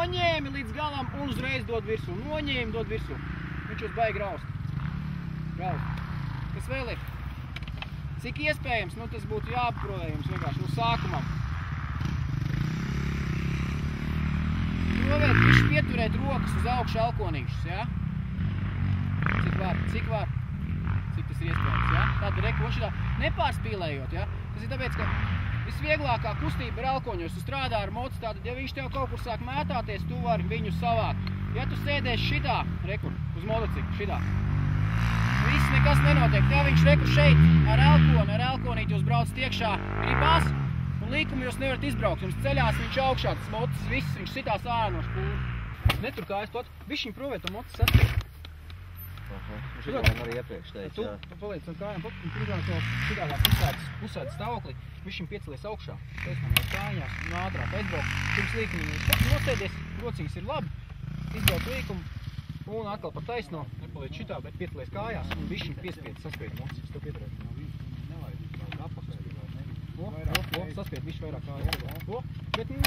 Noņēmi līdz galam un uzreiz dod virsū. Noņēmi, dod virsū. Viņš jūs baigi raust. Kas vēl ir? Cik iespējams, nu tas būtu jāapprotē jums vienkārši, nu sākumam. Provērt visu pieturēt rokas uz augšu alkonīšus, ja? Cik var? Cik tas ir iespējams, ja? Tāda reku šitā nepārspīlējot, ja? Tas ir tāpēc, ka visvieglākā kustība ir alkoņos. Tu strādā ar mocu, tātad, ja viņš tev kaut kur sāk mētāties, tu vari viņu savākt. Ja tu sēdēsi šitā, rekur, uz motociklu, šitā, viss nekas nenotiek. Tev viņš rekur šeit ar elkonīti jūs braucat iekšā gribās, un līkumu jūs nevarat izbraukt. Jums ceļās viņš augšā, tas mocis, viss, viņš sitās ārā no špūra. Netur kājas pat, višķiņ provēt to mocis attiek. Šitā man arī iepriekš teica, jā. Tu paliec ar kājām, un pirmā to šitādā pusētas stāvoklī, višķiņ piecelies augšā. Taisnām ar kājās un ātrāk aizbraukt. Pirms līkumu nosēdies, rociņas ir labi, izbraukt līkumu un atkal par taisno, nepaliec šitā, bet piecelies kājās un višķiņ piespied, saspied mocis. Tu pieturēt. Saspied višķi vairāk kājās. Bet nu,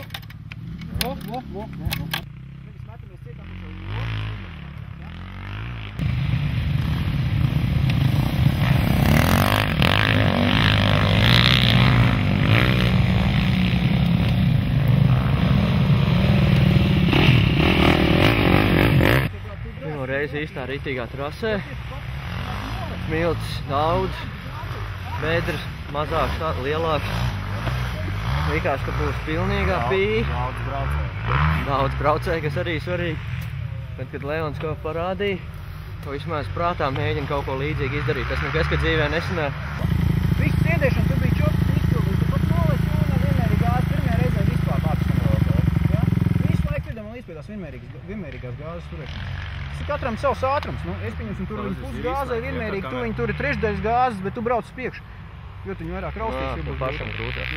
Nevis metamies cietām par savu Pirmo reizi īstā ritīgā trasē. Smilts daudz, bedres mazāks, lielāks. Likās, ka būs pilnīgā pīja. Daudz braucēju, kas arī svarīgi. Bet, kad Leons kaut parādīja, to vismaz prātā mēģina kaut ko līdzīgi izdarīt. Tas nekas, ka dzīvē nesanāk. Visu sēdēšanu tu biji čopas izpildīt. Tu pat nolaic un vienmērīgi gāzes pirmajā reizē vispār pārpasanot. Ja? Visu laiku vidam un līdzpiedās vienmērīgās gāzes turēšana. Tas ir katram savs ātrums. Nu, es pieņemsim, tur viņi pus gāzai vienmērīgi, tu viņi tur ir trešdaļas gāzes, bet tu brauc uz priekšu. Jo tu viņu vairāk raustīs. Pašam grūtāk.